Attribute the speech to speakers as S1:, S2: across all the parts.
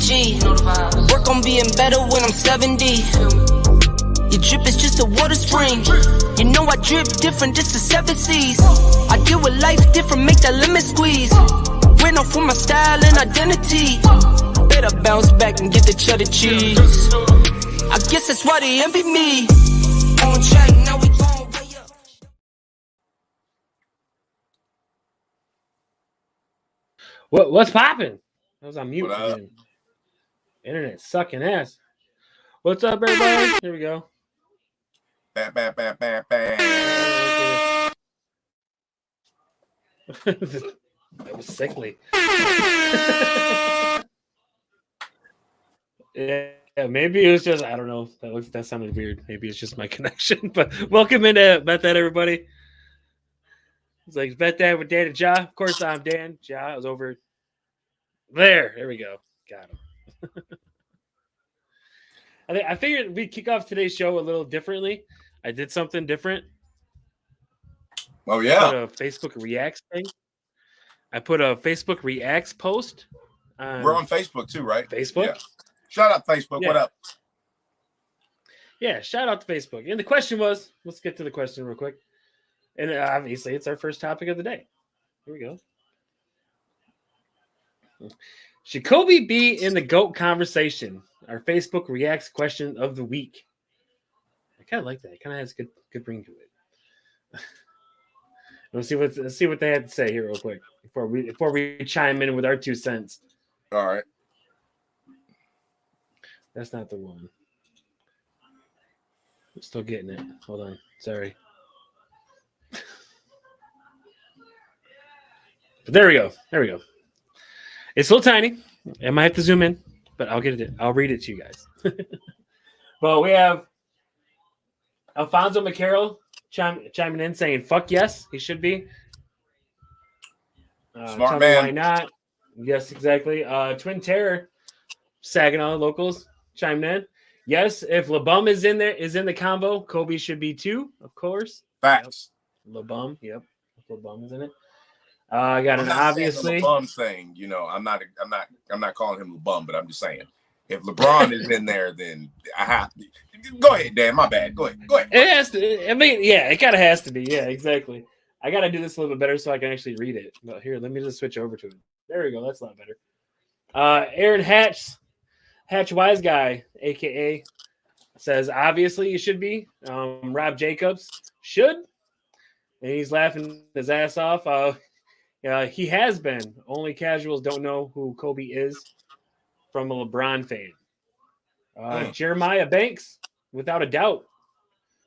S1: G. Work on being better when I'm 70. Your drip is just a water spring. You know I drip different, just the 7 C's. I deal with life different, make that lemon squeeze. Went off for my style and identity. Better bounce back and get the cheddar cheese. I guess that's why they envy me. On track, now we gon' way up.
S2: What's poppin'? I was on mute again. Internet sucking ass. What's up, everybody? Here we go.
S3: Bam.
S2: That was sickly. Yeah, maybe it was just, I don't know. That sounded weird. Maybe it's just my connection. But welcome into Bet That, everybody. It's like Bet That with Dan and Jah. Of course, I'm Dan. Jah, I was over there. There we go. Got him. I figured we'd kick off today's show a little differently. I did something different.
S3: Oh, yeah.
S2: I put a Facebook Reacts thing. I put a Facebook Reacts post.
S3: We're on Facebook too, right?
S2: Facebook?
S3: Yeah. Shout out Facebook.
S2: Yeah.
S3: What up?
S2: Yeah, shout out to Facebook. And the question was, let's get to the question real quick. And obviously, it's our first topic of the day. Here we go. Should Kobe be in the GOAT conversation? Our Facebook Reacts question of the week. I kind of like that. It kind of has good ring to it. Let's see what they have to say here real quick before we chime in with our 2 cents.
S3: All right.
S2: That's not the one. I'm still getting it. Hold on. Sorry. But there we go. It's a little tiny. I might have to zoom in, but I'll get it. I'll read it to you guys. Well, we have Alfonso McCarroll chiming in saying, "Fuck yes, he should be."
S3: Smart man.
S2: Why not? Yes, exactly. Twin Terror, Saginaw locals chimed in. Yes, if LeBum is in the convo, Kobe should be too, of course.
S3: Facts.
S2: Yep. LeBum, yep. If LeBum is in it. I got an obviously
S3: LeBum thing. You know, I'm not calling him LeBum, but I'm just saying if LeBron is in there, then I have to. Go ahead, Dan. My bad. Go ahead.
S2: It has to. I mean, yeah, it kind of has to be. Yeah, exactly. I got to do this a little bit better so I can actually read it. But here, let me just switch over to it. There we go. That's a lot better. Aaron Hatch Wise Guy, a.k.a. says, obviously you should be. Rob Jacobs should. And he's laughing his ass off. He has been. Only casuals don't know who Kobe is from a LeBron fan. Jeremiah Banks, without a doubt.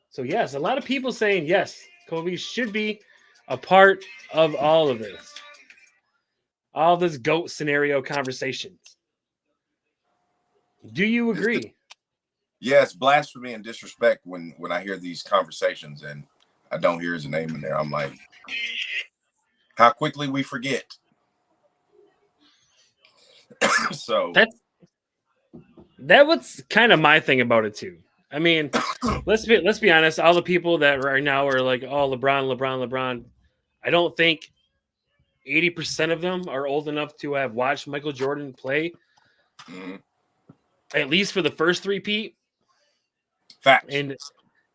S2: So, yes, a lot of people saying, yes, Kobe should be a part of all of this. All this GOAT scenario conversations. Do you agree?
S3: Yes, blasphemy and disrespect when I hear these conversations and I don't hear his name in there. I'm like, how quickly we forget. So
S2: that was kind of my thing about it too. I mean, let's be honest. All the people that right now are like, oh, LeBron. I don't think 80% of them are old enough to have watched Michael Jordan play.
S3: Mm-hmm.
S2: At least for the first three-peat.
S3: Facts.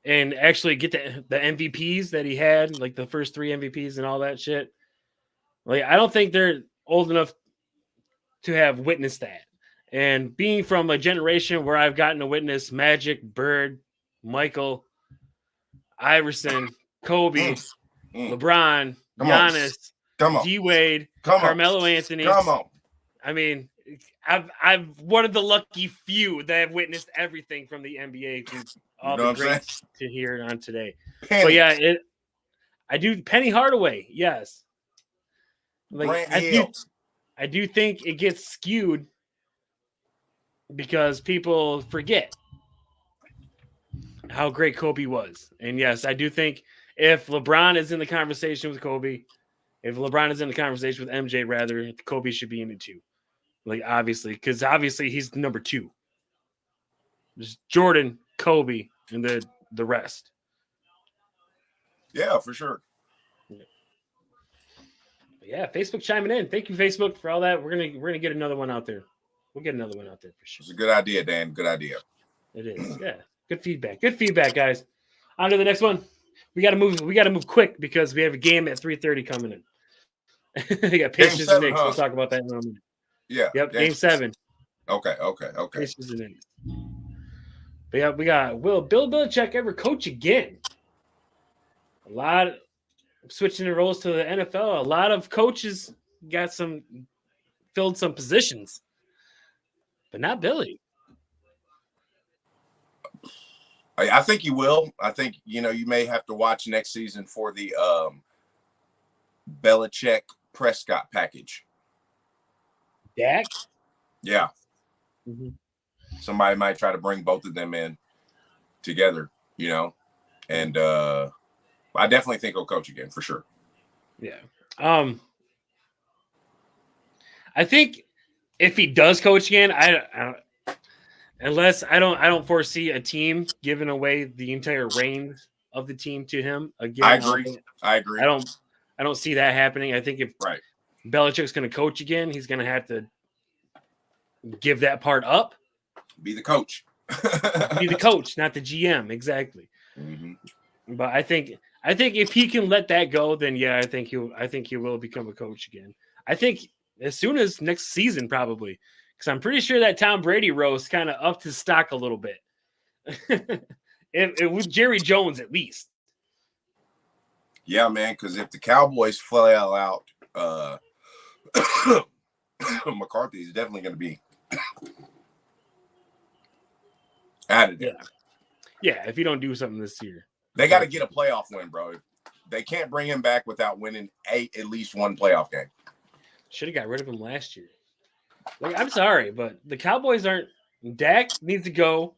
S2: And actually get the MVPs that he had, like the first 3 MVPs and all that shit. Like, I don't think they're old enough to have witnessed that. And being from a generation where I've gotten to witness Magic, Bird, Michael, Iverson, Kobe, LeBron, Giannis, D-Wade, Carmelo Anthony.
S3: Come on.
S2: I mean, I've one of the lucky few that have witnessed everything from the NBA through all the greats to hear on today.
S3: Penny.
S2: But yeah, I do. Penny Hardaway, yes. Like I do think it gets skewed because people forget how great Kobe was. And yes, I do think if LeBron is in the conversation with Kobe, if LeBron is in the conversation with MJ, rather, Kobe should be in it too. Like, obviously, because obviously he's number 2. There's Jordan, Kobe, and the rest.
S3: Yeah, for sure.
S2: Yeah, Facebook chiming in. Thank you, Facebook, for all that. We're gonna get another one out there. We'll get another one out there for sure.
S3: It's a good idea, Dan. Good idea.
S2: It is. Yeah. Good feedback. Good feedback, guys. On to the next one. We gotta move quick because we have a game at 3:30 coming in. We got Pacers and Knicks. We'll talk about that in a minute.
S3: Yeah.
S2: Yep, game 7.
S3: Okay.
S2: Pacers and Knicks. But yeah, we got will Bill Belichik ever coach again? A lot of switching the roles to the NFL. A lot of coaches filled some positions, but not Billy.
S3: I think you will. I think, you may have to watch next season for the Belichick Prescott package.
S2: Dak?
S3: Yeah.
S2: Mm-hmm.
S3: Somebody might try to bring both of them in together, and I definitely think he'll coach again for sure.
S2: Yeah. I think if he does coach again, I don't foresee a team giving away the entire reins of the team to him again.
S3: I agree.
S2: I don't see that happening. I think if Belichick's going to coach again, he's going to have to give that part up.
S3: Be the coach.
S2: Be the coach, not the GM. Exactly.
S3: Mm-hmm.
S2: But I think if he can let that go, then yeah, I think he will become a coach again. I think as soon as next season, probably, because I'm pretty sure that Tom Brady roast kind of upped his stock a little bit. It was Jerry Jones at least.
S3: Yeah, man. Because if the Cowboys flail out, McCarthy is definitely going to be added there.
S2: Yeah, if you don't do something this year.
S3: They got to get a playoff win, bro. They can't bring him back without winning at least one playoff game.
S2: Should have got rid of him last year. I'm sorry, but the Cowboys aren't. Dak needs to go.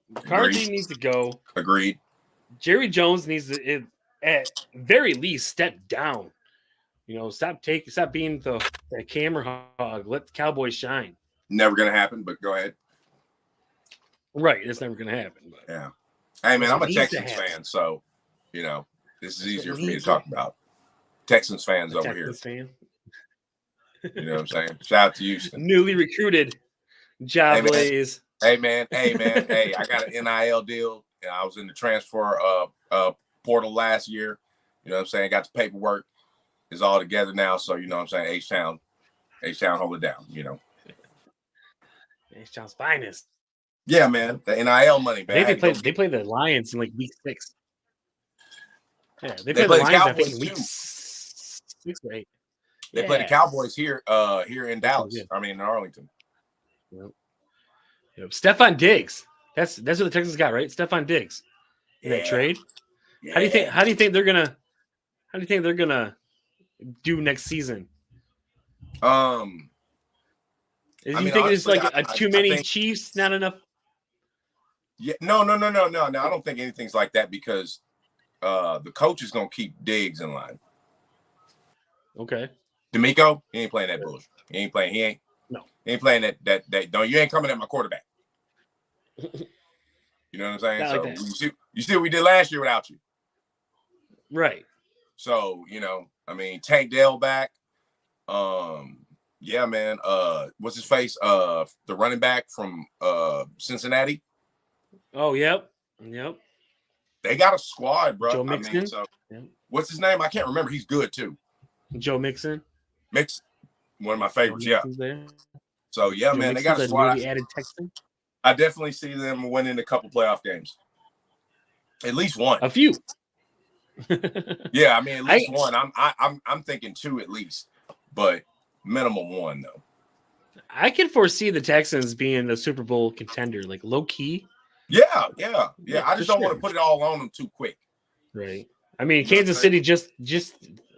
S2: McCarthy needs to go.
S3: Agreed.
S2: Jerry Jones needs to, at very least, step down. Stop being the camera hog. Let the Cowboys shine.
S3: Never gonna happen, but go ahead.
S2: Right, it's never gonna happen. But
S3: yeah. Hey man, I'm a Texans fan, so this is easier for me to talk about. Texans fans over here.
S2: Fan.
S3: You know what I'm saying? Shout out to Houston.
S2: Newly recruited Jah Blaze.
S3: Hey man. Hey, I got an NIL deal. I was in the transfer portal last year. You know what I'm saying? Got the paperwork. It's all together now. So you know what I'm saying? H-Town, hold it down,
S2: H-Town's finest.
S3: Yeah, man. The NIL money, man.
S2: They played the Lions in like week 6. Yeah, they
S3: played
S2: played the Lions
S3: Cowboys
S2: in week 6 or 8.
S3: They played the Cowboys here in Dallas. In Arlington.
S2: Yep. Stephon Diggs. That's what the Texans got, right? Stephon Diggs. In that trade. Yeah. How do you think they're gonna do next season? Do you think it's like too many Chiefs, not enough?
S3: Yeah, no. I don't think anything's like that because the coach is gonna keep Diggs in line. Okay. D'Amico, he ain't playing that bullshit. He ain't playing that. No, you ain't coming at my quarterback. You know what I'm saying?
S2: Not
S3: so
S2: like
S3: you see what we did last year without you.
S2: Right.
S3: So, Tank Dell back. Yeah, man. What's his face? The running back from Cincinnati.
S2: Oh, yep.
S3: They got a squad, bro.
S2: Joe Mixon.
S3: What's his name? I can't remember. He's good too.
S2: Joe Mixon.
S3: One of my favorites. Yeah.
S2: There.
S3: So yeah,
S2: Joe
S3: man,
S2: Mixon's
S3: they got a squad.
S2: Newly added Texan.
S3: I definitely see them winning a couple playoff games. At least one.
S2: A few.
S3: Yeah, at least one. I'm thinking 2 at least, but minimum 1 though.
S2: I can foresee the Texans being a Super Bowl contender, like low key.
S3: Yeah. I just don't want to put it all on them too quick.
S2: Right. Kansas City just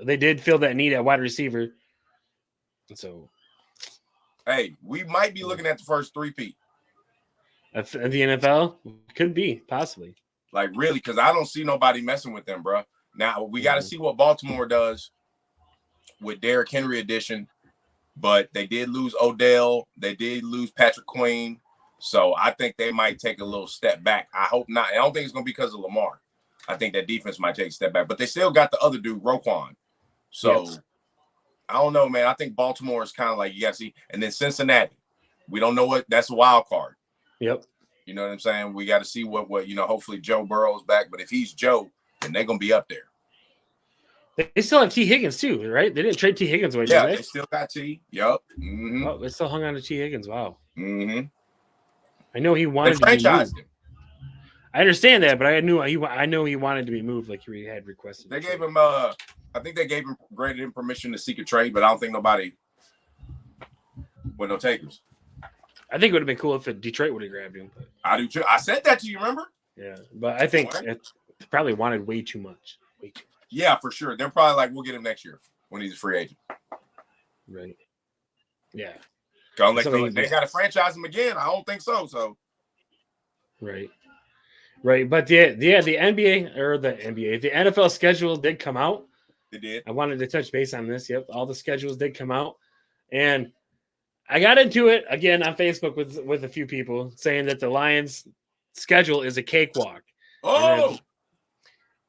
S2: they did feel that need at wide receiver. So,
S3: hey, we might be looking at the first 3-peat.
S2: At the NFL? Could be, possibly.
S3: Like, really, because I don't see nobody messing with them, bro. Now, we got to see what Baltimore does with Derrick Henry addition. But they did lose Odell. They did lose Patrick Queen. So I think they might take a little step back. I hope not. I don't think it's going to be because of Lamar. I think that defense might take a step back. But they still got the other dude, Roquan. So, I don't know, man. I think Baltimore is kind of like, you got to see. And then Cincinnati. We don't know what. That's a wild card.
S2: Yep.
S3: You know what I'm saying? We got to see what hopefully Joe Burrow's back. But if he's Joe, then they're going to be up there.
S2: They still have T. Higgins, too, right? They didn't trade T. Higgins away,
S3: Yeah,
S2: did
S3: they still got T. Yep. Mm-hmm.
S2: Oh, they still hung on to T. Higgins. Wow.
S3: Mm-hmm.
S2: I know he wanted
S3: They
S2: to be
S3: franchised
S2: moved.
S3: him.
S2: I understand that, but I know he wanted to be moved like he had requested.
S3: They gave him I think they granted him permission to seek a trade, but I don't think nobody with no takers.
S2: I think it would have been cool if Detroit would have grabbed him. But,
S3: I do too. I said that to you, remember?
S2: yeah, but I think they probably wanted way too much.
S3: Yeah, for sure. They're probably like, we'll get him next year when he's a free agent.
S2: Right. Yeah.
S3: They got to franchise him again. I don't think so. So.
S2: Right. Right. But the NBA or the NFL schedule did come out.
S3: It did.
S2: I wanted to touch base on this. Yep. All the schedules did come out. And I got into it again on Facebook with a few people saying that the Lions schedule is a cakewalk.
S3: Oh.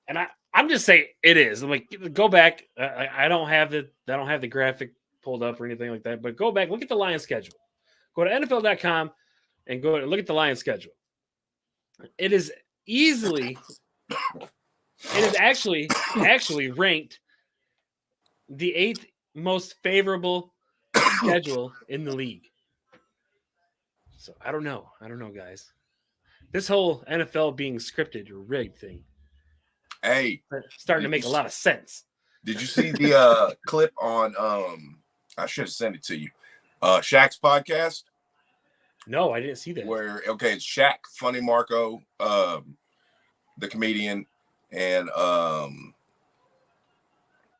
S2: And I'm just saying it is. I'm like, go back. I don't have the graphic pulled up or anything like that, but go back, look at the Lions schedule. Go to NFL.com and look at the Lions schedule. It is actually ranked the 8th most favorable schedule in the league. So I don't know, guys. This whole NFL being scripted or rigged thing.
S3: Hey,
S2: starting to make a lot of sense.
S3: Did you see the clip on I should have sent it to you. Shaq's podcast?
S2: No, I didn't see that.
S3: It's Shaq, Funny Marco, the comedian, and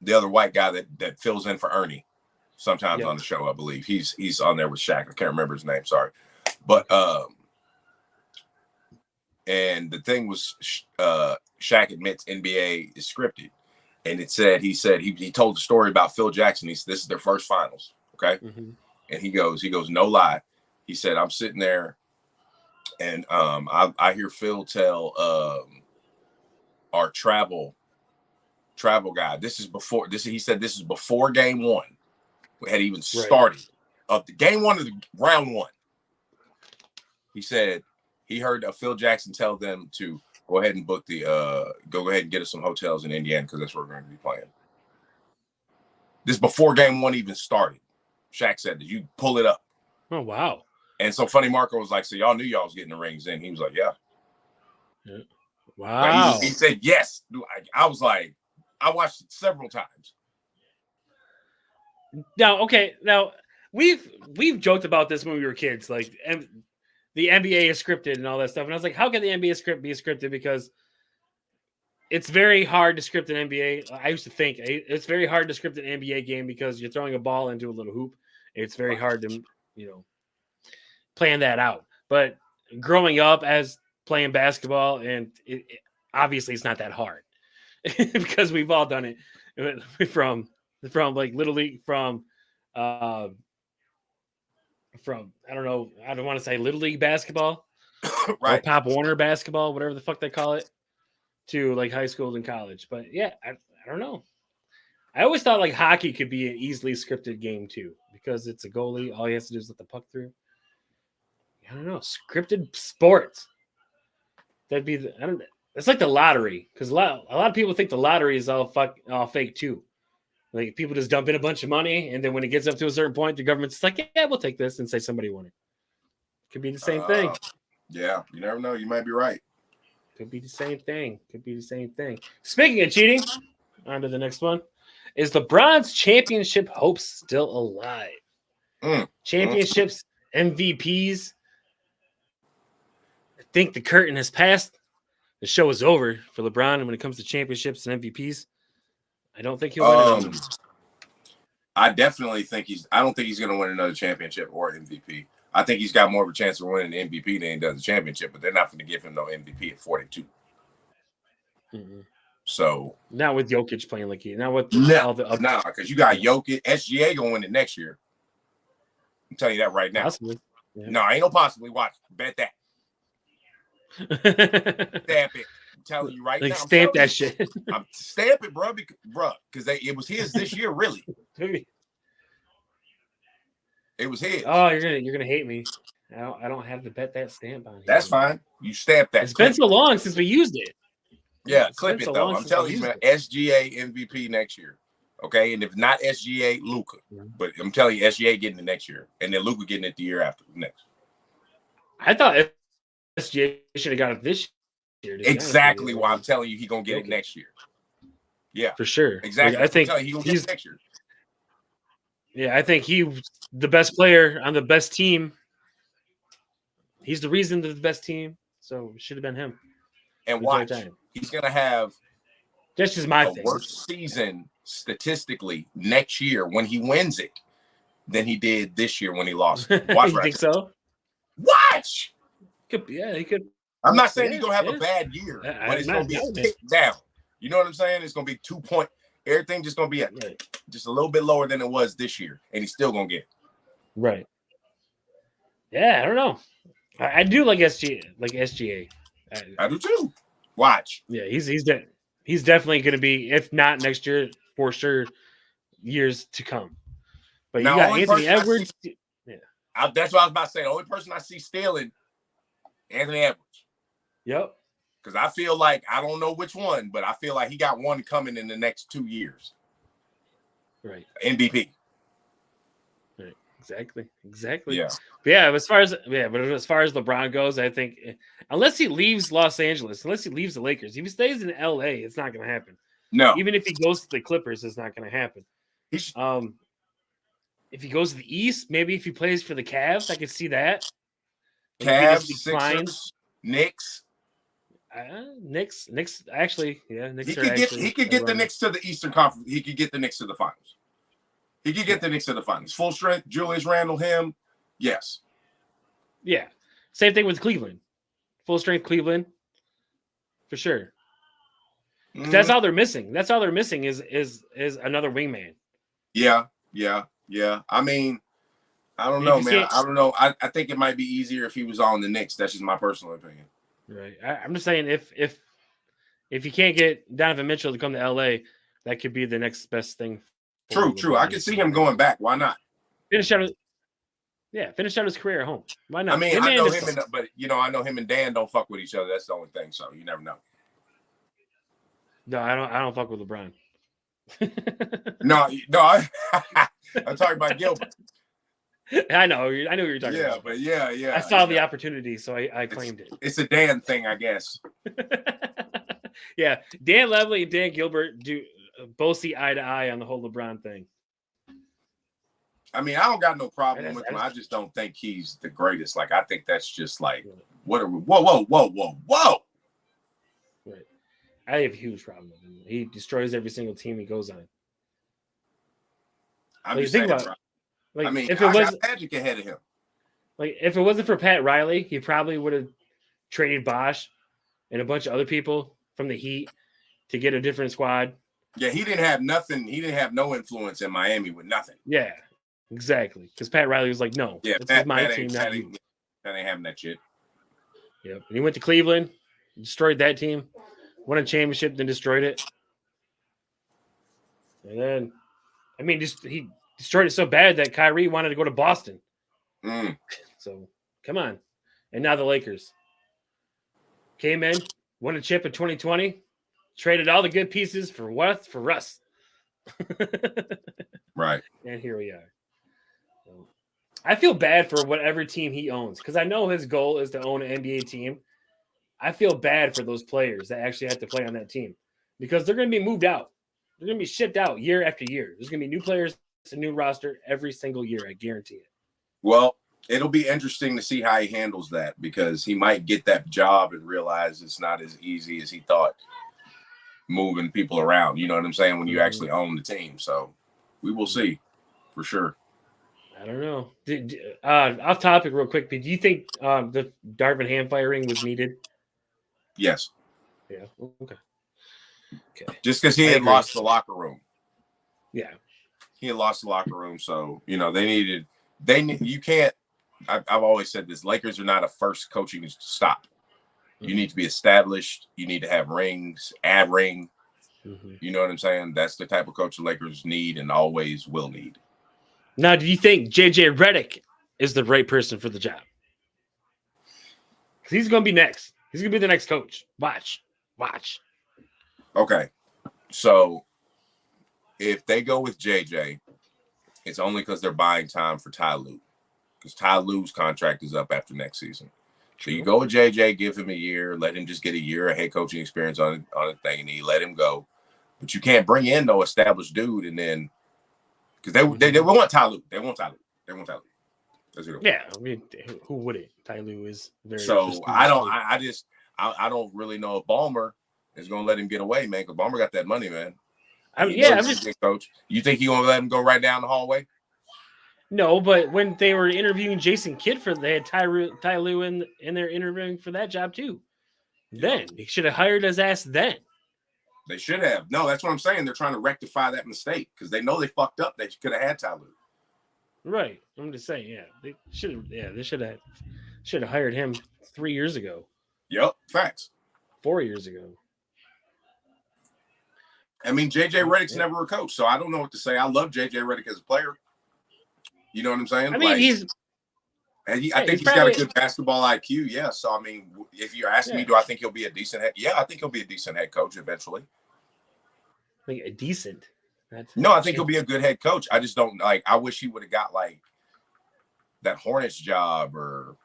S3: the other white guy that fills in for Ernie sometimes on the show, I believe. He's on there with Shaq. I can't remember his name, sorry. But and the thing was Shaq admits NBA is scripted. And he said he told the story about Phil Jackson. This is their first finals. Okay. Mm-hmm. And he goes, no lie. He said, I'm sitting there and I hear Phil tell our travel guy. He said this is before game one had even started. Of the game one of the round one. He said he heard Phil Jackson tell them to go ahead and book go ahead and get us some hotels in Indiana because that's where we're going to be playing. This before game one even started. Shaq said, did you pull it up?
S2: Oh, wow.
S3: And so Funny Marco was like, so y'all knew y'all was getting the rings in. He was like, yeah.
S2: Wow.
S3: He said, yes. I was like, I watched it several times.
S2: Now, we've joked about this when we were kids, like the NBA is scripted and all that stuff. And I was like, how can the NBA be scripted? Because it's very hard to script an NBA. I used to think it's very hard to script an NBA game because you're throwing a ball into a little hoop. It's very hard to, plan that out. But growing up as playing basketball, and obviously it's not that hard because we've all done it from like Little League, from I don't know, I don't want to say Little League basketball, right? Or Pop Warner basketball, whatever the fuck they call it, to like high school and college. But yeah, I don't know. I always thought like hockey could be an easily scripted game too, because it's a goalie. All he has to do is let the puck through. I don't know. Scripted sports. That'd be it's like the lottery, because a lot of people think the lottery is all fake too. Like people just dump in a bunch of money, and then when it gets up to a certain point, the government's like, "Yeah, we'll take this," and say somebody won it. Could be the same thing.
S3: Yeah, you never know. You might be right.
S2: Could be the same thing. Speaking of cheating, on to the next one. Is LeBron's championship hopes still alive? Championships, MVPs. I think the curtain has passed. The show is over for LeBron, and when it comes to championships and MVPs, I don't think he'll win it.
S3: I definitely think I don't think he's going to win another championship or MVP. I think he's got more of a chance of winning an MVP than he does a championship, but they're not going to give him no MVP at 42. Mm-hmm. So
S2: not with Jokic playing like he. Not with
S3: because you got Jokic, SGA going to win it next year. I'm telling you that right now.
S2: Possibly. Yeah.
S3: No, ain't no possibly. Watch, bet that. Stamp it. I'm telling you right now.
S2: Stamp that shit.
S3: I'm stamp it, bro. Because it was his this year, really. It was his.
S2: Oh, you're gonna hate me. I don't have to bet that stamp on here.
S3: That's fine. You stamp that.
S2: It's been so long since we used it.
S3: Yeah,
S2: It's
S3: clip
S2: been
S3: it
S2: so
S3: though.
S2: long
S3: I'm
S2: since
S3: telling
S2: we
S3: you, man.
S2: used
S3: SGA MVP next year. Okay, and if not SGA, Luka.
S2: Mhm.
S3: But I'm telling you, SGA getting it next year, and then Luka getting it the year after next.
S2: I thought SGA should have got it this year. to be honest with
S3: Exactly
S2: you.
S3: why I'm telling you he gonna get it next year. Yeah,
S2: For sure.
S3: exactly.
S2: Like, I think
S3: I'm telling you, he gonna get it next year.
S2: Yeah, I think he's the best player on the best team. He's the reason they're the best team, so it should have been him.
S3: And
S2: the entire
S3: watch,
S2: time.
S3: he's gonna have
S2: That's just my
S3: a
S2: thing.
S3: worse season statistically next year when he wins it than he did this year when he lost. Watch
S2: You
S3: what I
S2: think
S3: say.
S2: so?
S3: Watch.
S2: Yeah, he could.
S3: I'm not saying
S2: Yeah,
S3: he's gonna have
S2: yeah.
S3: a bad year,
S2: I'm
S3: but it's
S2: not
S3: gonna be a
S2: doubting it.
S3: tick down. You know what I'm saying? It's gonna be 2 point. Everything just gonna be just a little bit lower than it was this year, and he's still gonna get it.
S2: Right. Yeah, I don't know. I do like SGA.
S3: I do too. Watch.
S2: Yeah, he's definitely going to be, if not next year, for sure, years to come. But
S3: Now,
S2: you got
S3: only
S2: Anthony
S3: person I
S2: Edwards.
S3: That's what I was about to say. The only person I see stealing, Anthony Edwards.
S2: Yep.
S3: Because I feel like, I don't know which one, but I feel like he got one coming in the next 2 years.
S2: Right.
S3: MVP.
S2: Right. Exactly.
S3: Yeah.
S2: But yeah, as far as LeBron goes, I think unless he leaves Los Angeles, unless he leaves the Lakers, if he stays in LA, it's not going to happen.
S3: No.
S2: Even if he goes to the Clippers, it's not going to happen. If he goes to the East, maybe if he plays for the Cavs, I could see that.
S3: Cavs, Sixers, Knicks.
S2: Knicks, actually, yeah. Knicks
S3: he could get the Knicks to the Eastern Conference. He could get the Knicks to the finals. He could get the Knicks to the finals. Full strength, Julius Randle, him. Yes.
S2: Yeah. Same thing with Cleveland. Full strength Cleveland. For sure. That's all they're missing. That's all they're missing is another wingman.
S3: Yeah. I mean, I don't know, man. I don't know. I think it might be easier if he was on the Knicks. That's just my personal opinion.
S2: Right. I'm just saying if you can't get Donovan Mitchell to come to LA, that could be the next best thing.
S3: True. I can see him going back. Why not?
S2: Finish out his career at home. Why not?
S3: I mean, I know him, but I know him and Dan don't fuck with each other. That's the only thing. So you never know.
S2: No, I don't fuck with LeBron.
S3: no, I'm talking about Gilbert.
S2: I know what you're talking about.
S3: But yeah.
S2: I saw the opportunity, so I claimed it.
S3: It's a Dan thing, I guess.
S2: Yeah, Dan Levy and Dan Gilbert both see eye to eye on the whole LeBron thing.
S3: I mean, I don't got no problem with him. I just don't think he's the greatest. Like, I think that's just like, whoa.
S2: Right. I have a huge problem with him. He destroys every single team he goes on.
S3: I'm just saying,
S2: like,
S3: I mean,
S2: if it was
S3: got Magic ahead of him.
S2: Like, if it wasn't for Pat Riley, he probably would have traded Bosh and a bunch of other people from the Heat to get a different squad.
S3: Yeah, he didn't have nothing. He didn't have no influence in Miami with nothing.
S2: Yeah, exactly. Because Pat Riley was like, no,
S3: this
S2: is my team, not you.
S3: That ain't having that shit.
S2: Yep. And he went to Cleveland, destroyed that team, won a championship, then destroyed it. And then, I mean, he destroyed it so bad that Kyrie wanted to go to Boston. So, come on. And now the Lakers came in, won a chip in 2020, traded all the good pieces for what? For Russ.
S3: Right.
S2: And here we are. So, I feel bad for whatever team he owns because I know his goal is to own an NBA team. I feel bad for those players that actually have to play on that team because they're going to be moved out. They're going to be shipped out year after year. There's going to be new players, a new roster every single year. I guarantee it.
S3: Well, it'll be interesting to see how he handles that because he might get that job and realize it's not as easy as he thought moving people around. You know what I'm saying? When you actually own the team. So we will see for sure.
S2: I don't know. Off topic real quick, do you think the Darvin Ham firing was needed?
S3: Yes.
S2: Yeah. Okay.
S3: Just because he had lost the locker room.
S2: Yeah.
S3: He had lost the locker room. So, you can't, I've always said this, Lakers are not a first coaching stop. You need to be established. You need to have rings, add ring. You know what I'm saying? That's the type of coach the Lakers need and always will need.
S2: Now, do you think JJ Redick is the right person for the job? Because he's going to be next. He's going to be the next coach. Watch.
S3: Okay. So if they go with JJ, it's only because they're buying time for Ty Lue. Because Ty Lue's contract is up after next season. So you go with JJ, give him a year, let him just get a year of head coaching experience on a thing, and you let him go. But you can't bring in no established dude and then because they want Ty Lue. They want Ty Lue. That's who.
S2: Yeah, I mean, who wouldn't? Ty Lue is very.
S3: So I don't really know if Ballmer is going to let him get away, man. Because Ballmer got that money, man.
S2: I'm just
S3: coach. You think he going to let him go right down the hallway?
S2: No, but when they were interviewing Jason Kidd they had Ty Lue in there interviewing for that job too. Then he should have hired his ass then.
S3: They should have. No, that's what I'm saying. They're trying to rectify that mistake because they know they fucked up. They could have had Ty Lue.
S2: Right. I'm just saying, yeah. They should have. Yeah, they should have hired him 3 years ago.
S3: Yep, facts.
S2: 4 years ago.
S3: I mean, JJ Redick's never a coach, so I don't know what to say. I love JJ Redick as a player. You know what I'm saying?
S2: I mean,
S3: I think he's got a good basketball IQ. Yeah. So I mean, if you're asking me, do I think he'll be a decent head? Yeah, I think he'll be a decent head coach eventually.
S2: Like a decent.
S3: No, I think he'll be a good head coach. I just don't like. I wish he would have got like that Hornets job or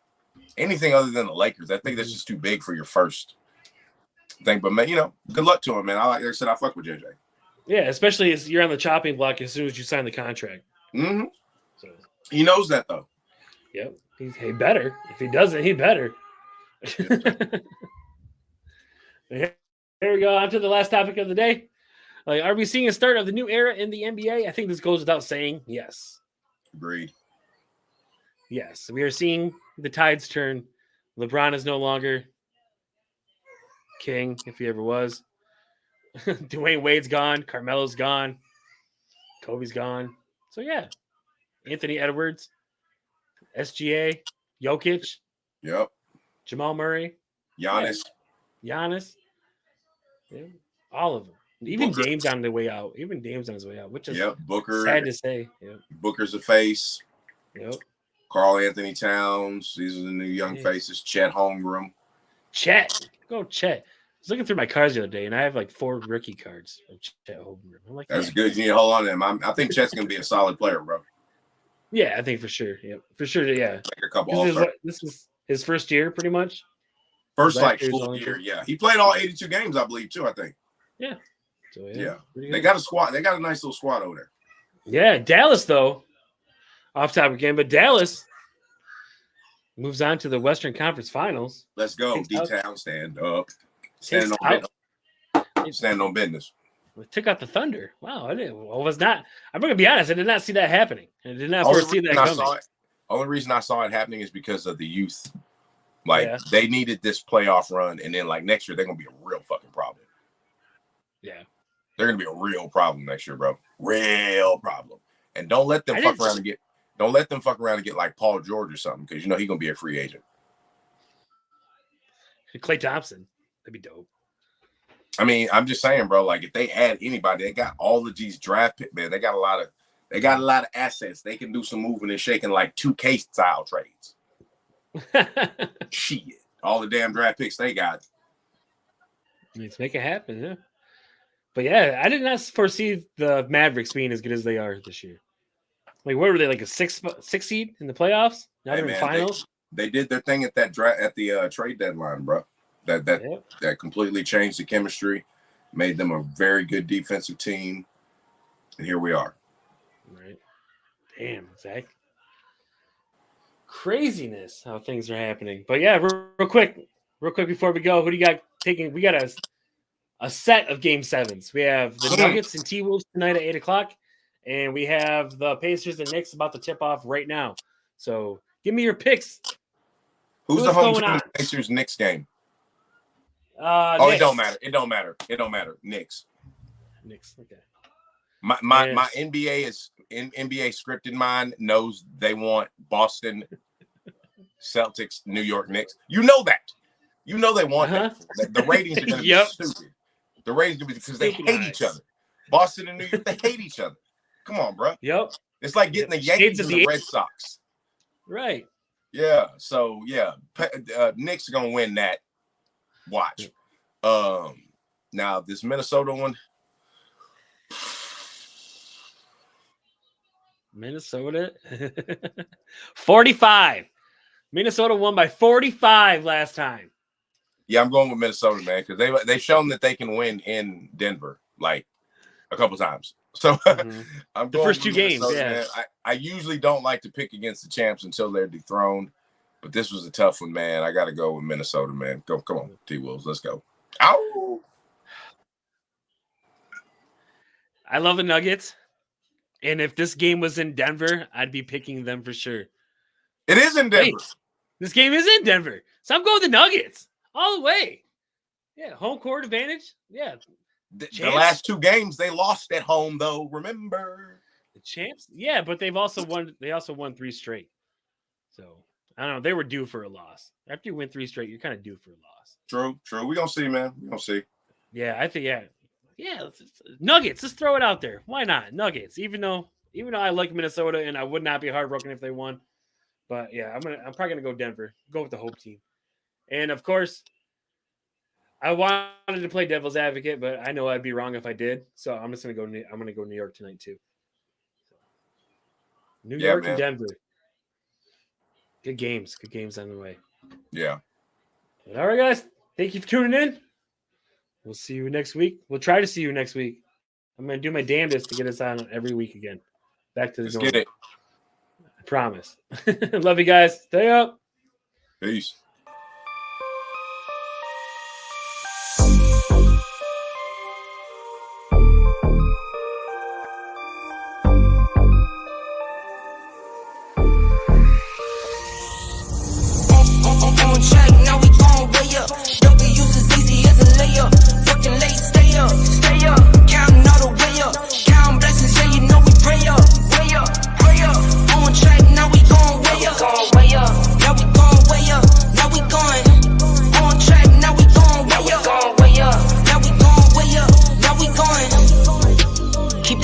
S3: anything other than the Lakers. I think that's just too big for your first thing. But man, good luck to him, man. Like I said, I fuck with JJ.
S2: Yeah, especially as you're on the chopping block as soon as you sign the contract.
S3: Mm-hmm.
S2: So
S3: he knows that though.
S2: Yep, he better. If he doesn't, he better. Here we go. On to the last topic of the day. Like, are we seeing a start of the new era in the NBA? I think this goes without saying. Yes.
S3: Agreed.
S2: Yes, we are seeing the tides turn. LeBron is no longer king, if he ever was. Dwayne Wade's gone. Carmelo's gone. Kobe's gone. So, yeah. Anthony Edwards, SGA, Jokic.
S3: Yep.
S2: Jamal Murray.
S3: Giannis.
S2: Yeah. All of them. Even Booker. Dame's on the way out. Even Dame's on his way out, which is
S3: Booker.
S2: Sad to say. Yep.
S3: Booker's a face.
S2: Yep.
S3: Carl Anthony Towns. These are the new young faces. Chet Holmgren.
S2: Go Chet. I was looking through my cards the other day, and I have like 4 rookie cards of Chet Holmgren. I'm like,
S3: that's good. You need to hold on to him. I think Chet's going to be a solid player, bro.
S2: Yeah, I think for sure. Yeah, for sure. Yeah.
S3: Like a couple All-Stars.
S2: This is his first year, pretty much.
S3: First full year. Yeah, he played all 82 games, I believe, too. I think.
S2: Yeah. So,
S3: they got a squad. They got a nice little squad over there.
S2: Yeah, Dallas though. Off topic again, but Dallas moves on to the Western Conference Finals.
S3: Let's go, D-Town. Stand up. Stand on business.
S2: We took out the Thunder. Wow, I'm going to be honest. I did not see that happening. I did not foresee that coming.
S3: Only reason I saw it happening is because of the youth. They needed this playoff run, and then next year they're going to be a real fucking problem.
S2: Yeah.
S3: They're going to be a real problem next year, bro. Real problem. And don't let them fuck around and get like Paul George or something, because he's going to be a free agent.
S2: Klay Thompson. That'd be dope.
S3: I mean, I'm just saying, bro, if they add anybody, they got all of these draft picks, man. They got a lot of assets. They can do some moving and shaking like 2K style trades. Shit. All the damn draft picks they got.
S2: Let's make it happen, yeah. But yeah, I did not foresee the Mavericks being as good as they are this year. What were they, a six seed in the playoffs? Not even finals.
S3: They did their thing at that the trade deadline, bro. That completely changed the chemistry, made them a very good defensive team, and here we are.
S2: Right. Damn, Zach. Craziness how things are happening. But yeah, real quick before we go, who do you got taking? We got a set of game 7s. We have the Nuggets and T-Wolves tonight at 8:00, and we have the Pacers and Knicks about to tip off right now. So give me your picks.
S3: Who's the home team Pacers Knicks game?
S2: Knicks.
S3: It don't matter. Knicks.
S2: Okay.
S3: My NBA NBA scripted mind knows they want Boston Celtics, New York Knicks. You know that. You know they want that. The ratings are going to be stupid. The ratings are going to be because they hate each other. Boston and New York, they hate each other. Come on, bro.
S2: Yep.
S3: It's like getting the Yankees and the Red Sox.
S2: Right.
S3: Yeah. So yeah, Knicks are gonna win that. Watch. Now this Minnesota one.
S2: Minnesota 45. Minnesota won by 45 last time.
S3: Yeah, I'm going with Minnesota, man, because they've shown that they can win in Denver like a couple times. So I'm
S2: the
S3: going
S2: first two games. Yeah,
S3: man. I usually don't like to pick against the champs until they're dethroned, but this was a tough one, man. I got to go with Minnesota, man. Come on, T-Wolves, let's go. Ow!
S2: I love the Nuggets, and if this game was in Denver, I'd be picking them for sure.
S3: It is in Denver.
S2: Wait, this game is in Denver, so I'm going with the Nuggets all the way. Yeah, home court advantage. Yeah.
S3: The last two games they lost at home, though. Remember
S2: the champs? Yeah, but they've also won. They also won 3 straight. So I don't know. They were due for a loss. After you win 3 straight, you're kind of due for a loss.
S3: True. We're gonna see, man. We're gonna see.
S2: Yeah, I think Nuggets. Let's throw it out there. Why not Nuggets? Even though I like Minnesota and I would not be heartbroken if they won. But yeah, I'm probably gonna go Denver. Go with the hope team. And of course, I wanted to play devil's advocate, but I know I'd be wrong if I did. So I'm just gonna go. I'm gonna go New York tonight too. New York and Denver. Good games on the way.
S3: Yeah.
S2: But all right, guys. Thank you for tuning in. We'll see you next week. We'll try to see you next week. I'm gonna do my damnedest to get us on every week again. Back to the normal.
S3: Get it.
S2: I promise. Love you guys. Stay up.
S3: Peace.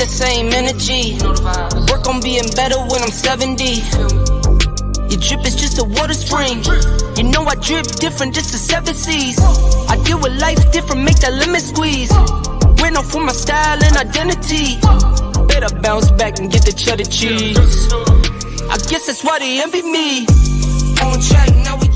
S1: Same energy. Work on being better when I'm 70. Your drip is just a water spring. You know I drip different, just the 7 seas. I deal with life different, make that lemon squeeze. Went off for my style and identity. Better bounce back and get the cheddar cheese. I guess that's why they envy me. On track, now we